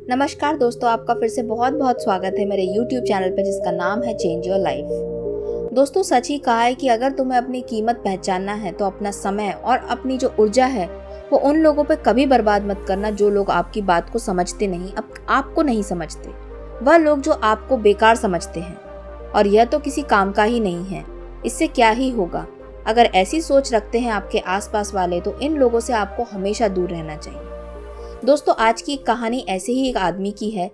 नमस्कार दोस्तों, आपका फिर से बहुत बहुत स्वागत है मेरे YouTube चैनल पे जिसका नाम है चेंज योर लाइफ। दोस्तों, सच ही कहा है कि अगर तुम्हें अपनी कीमत पहचानना है तो अपना समय और अपनी जो ऊर्जा है वो उन लोगों पे कभी बर्बाद मत करना जो लोग आपकी बात को समझते नहीं, आपको नहीं समझते। वह लोग जो आपको बेकार समझते हैं और यह तो किसी काम का ही नहीं है, इससे क्या ही होगा। अगर ऐसी सोच रखते हैं आपके आसपास वाले तो इन लोगों से आपको हमेशा दूर रहना चाहिए। दोस्तों, आज की कहानी ऐसे ही एक आदमी की है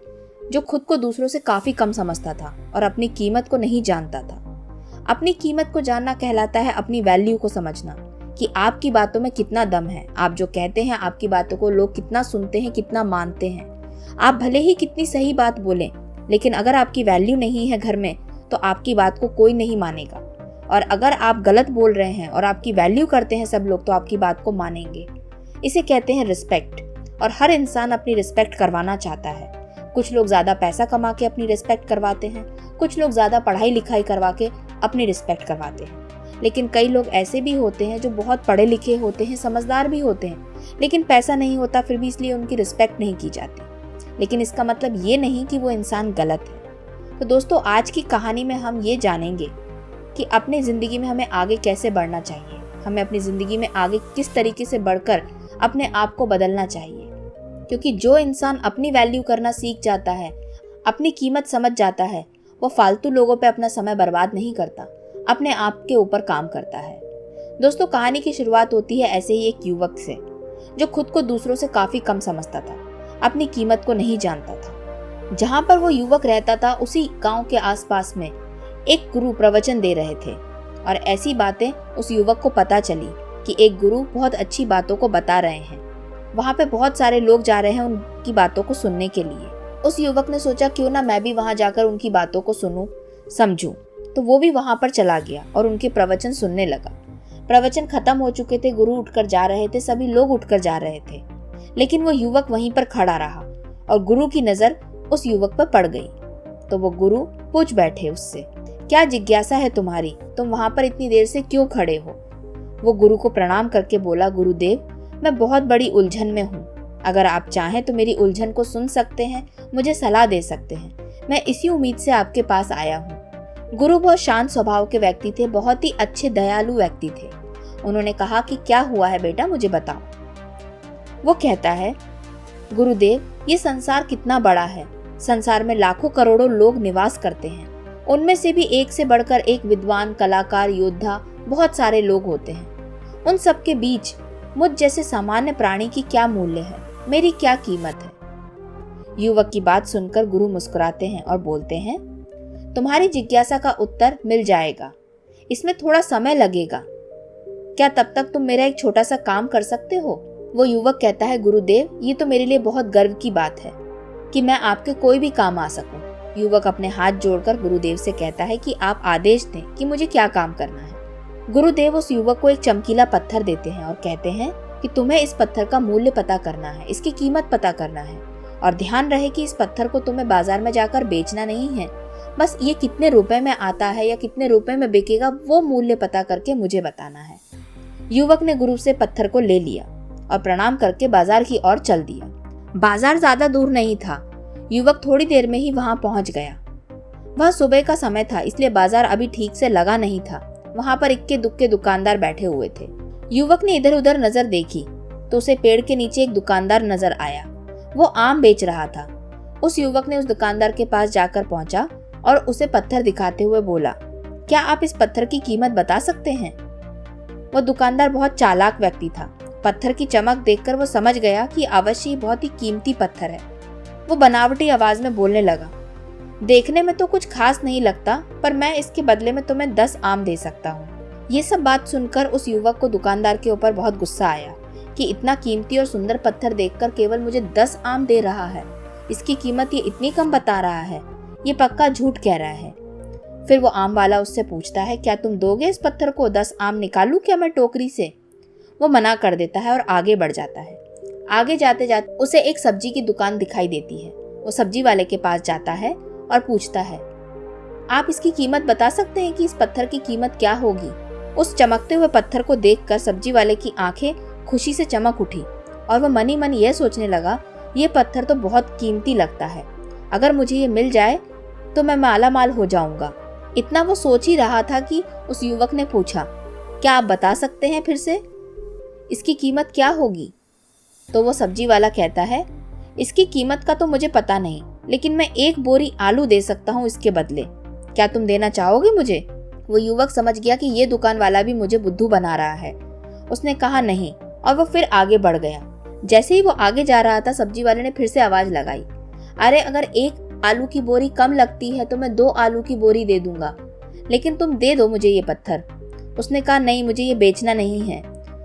जो खुद को दूसरों से काफी कम समझता था और अपनी कीमत को नहीं जानता था। अपनी कीमत को जानना कहलाता है अपनी वैल्यू को समझना कि आपकी बातों में कितना दम है। आप जो कहते हैं, आपकी बातों को लोग कितना सुनते हैं, कितना मानते हैं। आप भले ही कितनी सही बात बोलें, लेकिन अगर आपकी वैल्यू नहीं है घर में तो आपकी बात को कोई नहीं मानेगा। और अगर आप गलत बोल रहे हैं और आपकी वैल्यू करते हैं सब लोग तो आपकी बात को मानेंगे। इसे कहते हैं रिस्पेक्ट। और हर इंसान अपनी रिस्पेक्ट करवाना चाहता है। कुछ लोग ज्यादा पैसा कमा के अपनी रिस्पेक्ट करवाते हैं, कुछ लोग ज्यादा पढ़ाई लिखाई करवा के अपनी रिस्पेक्ट करवाते हैं। लेकिन कई लोग ऐसे भी होते हैं जो बहुत पढ़े लिखे होते हैं, समझदार भी होते हैं, लेकिन पैसा नहीं होता फिर भी इसलिए उनकी रिस्पेक्ट नहीं की जाती। लेकिन इसका मतलब ये नहीं कि वो इंसान गलत है। तो दोस्तों, आज की कहानी में हम ये जानेंगे कि अपनी जिंदगी में हमें आगे कैसे बढ़ना चाहिए, हमें अपनी जिंदगी में आगे किस तरीके से बढ़कर अपने आप को बदलना चाहिए। क्योंकि जो इंसान अपनी वैल्यू करना सीख जाता है, अपनी कीमत समझ जाता है, वो फालतू लोगों पे अपना समय बर्बाद नहीं करता, अपने आप के ऊपर काम करता है। दोस्तों, कहानी की शुरुआत होती है ऐसे ही एक युवक से जो खुद को दूसरों से काफी कम समझता था, अपनी कीमत को नहीं जानता था। जहाँ पर वो युवक रहता था उसी गाँव के आसपास में एक गुरु प्रवचन दे रहे थे और ऐसी बातें उस युवक को पता चली कि एक गुरु बहुत अच्छी बातों को बता रहे हैं। वहाँ पे बहुत सारे लोग जा रहे हैं उनकी बातों को सुनने के लिए। उस युवक ने सोचा क्यों ना मैं भी वहाँ जाकर उनकी बातों को सुनूं, समझूं। तो वो भी वहाँ पर चला गया और उनके प्रवचन सुनने लगा। प्रवचन खत्म हो चुके थे, गुरु उठकर जा रहे थे, सभी लोग उठकर जा रहे थे, लेकिन वो युवक वहीं पर खड़ा रहा और गुरु की नजर उस युवक पर पड़ गई। तो वो गुरु पूछ बैठे उससे, क्या जिज्ञासा है तुम्हारी, तुम वहाँ पर इतनी देर से क्यों खड़े हो? वो गुरु को प्रणाम करके बोला, गुरुदेव, मैं बहुत बड़ी उलझन में हूँ। अगर आप चाहें तो मेरी उलझन को सुन सकते हैं, मुझे सलाह दे सकते हैं। मैं इसी उम्मीद से आपके पास आया हूँ। गुरु बहुत शांत स्वभाव के व्यक्ति थे, बहुत ही अच्छे दयालु व्यक्ति थे। उन्होंने कहा कि क्या हुआ है बेटा, मुझे बताओ। वो कहता है, गुरुदेव, ये संसार कितना बड़ा है। संसार में लाखों करोड़ों लोग निवास करते हैं, उनमें से भी एक से बढ़कर एक विद्वान, कलाकार, योद्धा, बहुत सारे लोग होते हैं। उन सब के बीच मुझ जैसे सामान्य प्राणी की क्या मूल्य है, मेरी क्या कीमत है? युवक की बात सुनकर गुरु मुस्कुराते हैं और बोलते हैं, तुम्हारी जिज्ञासा का उत्तर मिल जाएगा, इसमें थोड़ा समय लगेगा। क्या तब तक तुम मेरा एक छोटा सा काम कर सकते हो? वो युवक कहता है, गुरुदेव, ये तो मेरे लिए बहुत गर्व की बात है कि मैं आपके कोई भी काम आ सकूं। युवक अपने हाथ जोड़कर गुरुदेव से कहता है कि आप आदेश दें कि मुझे क्या काम करना है। गुरुदेव उस युवक को एक चमकीला पत्थर देते हैं और कहते हैं कि तुम्हें इस पत्थर का मूल्य पता करना है, इसकी कीमत पता करना है, और ध्यान रहे कि इस पत्थर को तुम्हें बाजार में जाकर बेचना नहीं है। बस ये कितने रुपए में आता है या कितने रुपए में बिकेगा वो मूल्य पता करके मुझे बताना है। युवक ने गुरु से पत्थर को ले लिया और प्रणाम करके बाजार की ओर चल दिया। बाजार ज्यादा दूर नहीं था, युवक थोड़ी देर में ही वहां पहुंच गया। वह सुबह का समय था, इसलिए बाजार अभी ठीक से लगा नहीं था। वहां पर इक्के दुक्के दुकानदार बैठे हुए थे। युवक ने इधर उधर नजर देखी तो उसे पेड़ के नीचे एक दुकानदार नजर आया। वो आम बेच रहा था। उस युवक ने उस दुकानदार के पास जाकर पहुंचा और उसे पत्थर दिखाते हुए बोला, क्या आप इस पत्थर की कीमत बता सकते हैं? वो दुकानदार बहुत चालाक व्यक्ति था। पत्थर की चमक देखकर वो समझ गया कि अवश्य ही बहुत ही कीमती पत्थर है। वो बनावटी आवाज में बोलने लगा, देखने में तो कुछ खास नहीं लगता, पर मैं इसके बदले में तुम्हें 10 आम दे सकता हूँ। ये सब बात सुनकर उस युवक को दुकानदार के ऊपर बहुत गुस्सा आया कि इतना कीमती और सुंदर पत्थर देखकर केवल मुझे 10 आम दे रहा है, इसकी कीमत ये इतनी कम बता रहा है, ये पक्का झूठ कह रहा है। फिर वो आम वाला उससे पूछता है, क्या तुम दोगे इस पत्थर को? 10 आम निकालूं क्या मैं टोकरी से? वो मना कर देता है और आगे बढ़ जाता है। आगे जाते जाते उसे एक सब्जी की दुकान दिखाई देती है। वो सब्जी वाले के पास जाता है और पूछता है, आप इसकी कीमत बता सकते हैं कि इस पत्थर की कीमत क्या होगी? उस चमकते हुए पत्थर को देखकर सब्जी वाले की आंखें खुशी से चमक उठी और वह मनी मन यह सोचने लगा, ये पत्थर तो बहुत कीमती लगता है, अगर मुझे ये मिल जाए तो मैं माला माल हो जाऊंगा। इतना वो सोच ही रहा था कि उस युवक ने पूछा, क्या आप बता सकते हैं फिर से, इसकी कीमत क्या होगी? तो वो सब्जी वाला कहता है, इसकी कीमत का तो मुझे पता नहीं, लेकिन मैं 1 बोरी आलू दे सकता हूँ इसके बदले। क्या तुम देना चाहोगे मुझे? वो युवक समझ गया कि ये दुकान वाला भी मुझे बुद्धू बना रहा है। उसने कहा नहीं, और वो फिर आगे बढ़ गया। जैसे ही वो आगे जा रहा था, सब्जी वाले ने फिर से आवाज लगाई, अरे अगर 1 आलू की बोरी कम लगती है तो मैं 2 आलू की बोरी दे दूंगा, लेकिन तुम दे दो मुझे ये पत्थर। उसने कहा नहीं, मुझे ये बेचना नहीं है।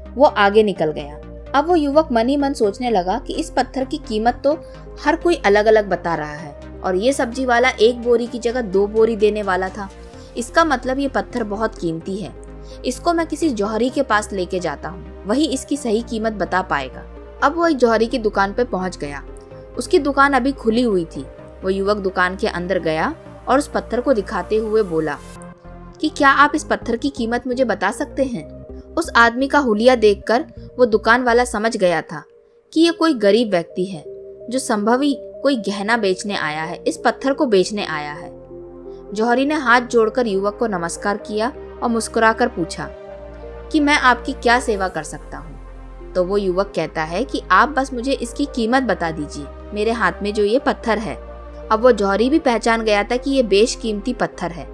वो आगे निकल गया। अब वो युवक मन ही मन सोचने लगा कि इस पत्थर की कीमत तो हर कोई अलग अलग बता रहा है, और ये सब्जी वाला 1 बोरी की जगह 2 बोरी देने वाला था। इसका मतलब ये पत्थर बहुत कीमती है। इसको मैं किसी जौहरी के पास लेके जाता हूँ, वही इसकी सही कीमत बता पाएगा। अब वो एक जौहरी की दुकान पे पहुंच गया। उसकी दुकान अभी खुली हुई थी। वो युवक दुकान के अंदर गया और उस पत्थर को दिखाते हुए बोला कि क्या आप इस पत्थर की कीमत मुझे बता सकते हैं? उस आदमी का हुलिया देखकर वो दुकान वाला समझ गया था कि ये कोई गरीब व्यक्ति है जो संभवी कोई गहना बेचने आया है, इस पत्थर को बेचने आया है। जौहरी ने हाथ जोड़कर युवक को नमस्कार किया और मुस्कुराकर पूछा कि मैं आपकी क्या सेवा कर सकता हूँ? तो वो युवक कहता है कि आप बस मुझे इसकी कीमत बता दीजिए, मेरे हाथ में जो ये पत्थर है। अब वो जौहरी भी पहचान गया था कि ये बेशकीमती पत्थर है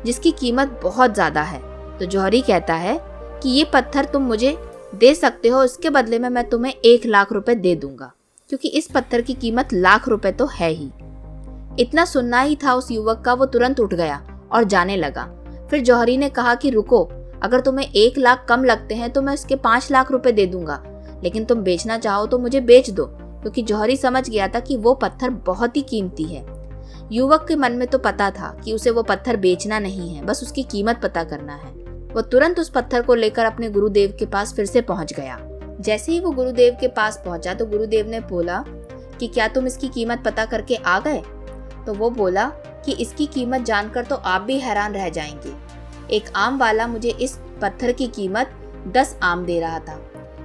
जिसकी कीमत बहुत ज्यादा है। तो जौहरी कहता है कि ये पत्थर तुम मुझे दे सकते हो, इसके बदले में मैं तुम्हें 1 लाख रुपए दे दूंगा, क्योंकि इस पत्थर की कीमत लाख रुपए तो है ही। इतना सुनना ही था उस युवक का, वो तुरंत उठ गया और जाने लगा। फिर जौहरी ने कहा कि रुको, अगर तुम्हें 1 लाख कम लगते हैं तो मैं इसके 5 लाख रुपए दे दूंगा, लेकिन तुम बेचना चाहो तो मुझे बेच दो, क्योंकि जौहरी समझ गया था कि वो पत्थर बहुत ही कीमती है। युवक के मन में तो पता था कि उसे वो पत्थर बेचना नहीं है, बस उसकी कीमत पता करना है। वो तुरंत उस पत्थर को लेकर अपने गुरुदेव के पास फिर से पहुंच गया। जैसे ही वो गुरुदेव के पास पहुंचा तो गुरुदेव ने बोला कि क्या तुम इसकी कीमत पता करके आ गए? तो वो बोला कि इसकी कीमत जानकर तो आप भी हैरान रह जाएंगे। एक आम वाला मुझे इस पत्थर की कीमत 10 आम दे रहा था।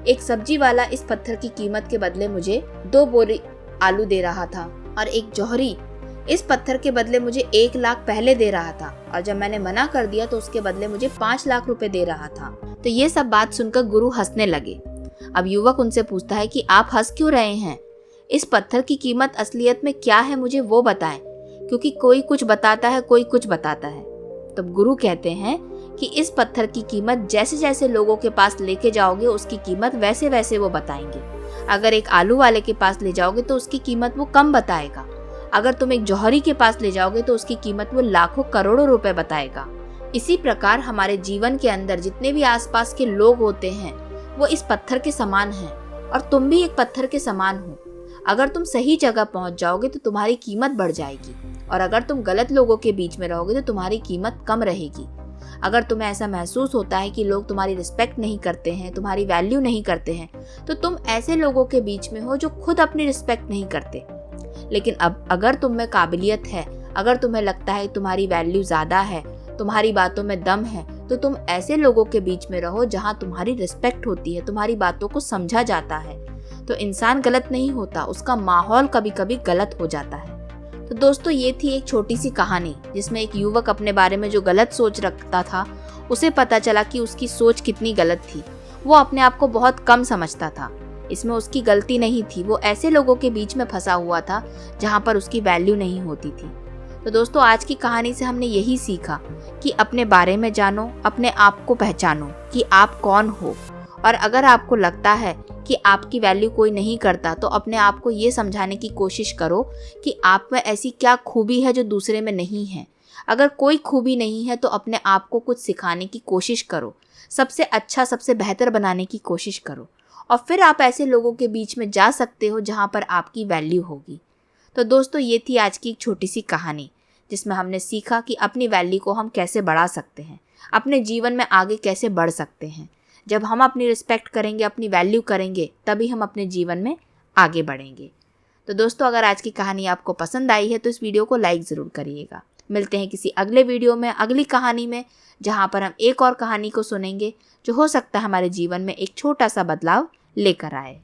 एक सब्जी वाला इस पत्थर की कीमत के बदले मुझे 2 बोरी आलू दे रहा था, और एक जौहरी इस पत्थर के बदले मुझे 1 लाख पहले दे रहा था, और जब मैंने मना कर दिया तो उसके बदले मुझे 5 लाख रुपए दे रहा था। तो ये सब बात सुनकर गुरु हंसने लगे। अब युवक उनसे पूछता है कि आप हंस क्यों रहे हैं? इस पत्थर की कीमत असलियत में क्या है मुझे वो बताएं, क्योंकि कोई कुछ बताता है, कोई कुछ बताता है। तब गुरु कहते हैं कि इस पत्थर की कीमत जैसे जैसे लोगों के पास लेके जाओगे उसकी कीमत वैसे वैसे वो बताएंगे। अगर एक आलू वाले के पास ले जाओगे तो उसकी कीमत वो कम बताएगा। अगर तुम एक जौहरी के पास ले जाओगे तो उसकी कीमत वो लाखों करोड़ों रुपए बताएगा। इसी प्रकार हमारे जीवन के अंदर जितने भी आसपास के लोग होते हैं वो इस पत्थर के समान हैं, और तुम भी एक पत्थर के समान हो। अगर तुम सही जगह पहुंच जाओगे तो तुम्हारी कीमत बढ़ जाएगी, और अगर तुम गलत लोगों के बीच में रहोगे तो तुम्हारी कीमत कम रहेगी। अगर तुम्हें ऐसा महसूस होता है कि लोग तुम्हारी रिस्पेक्ट नहीं करते हैं, तुम्हारी वैल्यू नहीं करते हैं, तो तुम ऐसे लोगों के बीच में हो जो खुद अपनी रिस्पेक्ट नहीं करते। लेकिन अब अगर तुम में काबिलियत है, अगर तुम्हें लगता है तुम्हारी वैल्यू ज्यादा है, तुम्हारी बातों में दम है, तो तुम ऐसे लोगों के बीच में रहो जहां तुम्हारी रिस्पेक्ट होती है, तुम्हारी बातों को समझा जाता है। तो इंसान गलत नहीं होता, उसका माहौल कभी कभी गलत हो जाता है। तो दोस्तों, ये थी एक छोटी सी कहानी जिसमें एक युवक अपने बारे में जो गलत सोच रखता था उसे पता चला कि उसकी सोच कितनी गलत थी। वो अपने आप को बहुत कम समझता था। इसमें उसकी गलती नहीं थी, वो ऐसे लोगों के बीच में फंसा हुआ था जहां पर उसकी वैल्यू नहीं होती थी। तो दोस्तों, आज की कहानी से हमने यही सीखा कि अपने बारे में जानो, अपने आप को पहचानो कि आप कौन हो, और अगर आपको लगता है कि आपकी वैल्यू कोई नहीं करता तो अपने आप को ये समझाने की कोशिश करो कि आप में ऐसी क्या खूबी है जो दूसरे में नहीं है। अगर कोई खूबी नहीं है तो अपने आप को कुछ सिखाने की कोशिश करो, सबसे अच्छा, सबसे बेहतर बनाने की कोशिश करो, और फिर आप ऐसे लोगों के बीच में जा सकते हो जहाँ पर आपकी वैल्यू होगी। तो दोस्तों, ये थी आज की एक छोटी सी कहानी जिसमें हमने सीखा कि अपनी वैल्यू को हम कैसे बढ़ा सकते हैं, अपने जीवन में आगे कैसे बढ़ सकते हैं। जब हम अपनी रिस्पेक्ट करेंगे, अपनी वैल्यू करेंगे, तभी हम अपने जीवन में आगे बढ़ेंगे। तो दोस्तों, अगर आज की कहानी आपको पसंद आई है तो इस वीडियो को लाइक ज़रूर करिएगा। मिलते हैं किसी अगले वीडियो में, अगली कहानी में, जहाँ पर हम एक और कहानी को सुनेंगे जो हो सकता है हमारे जीवन में एक छोटा सा बदलाव लेकर आए।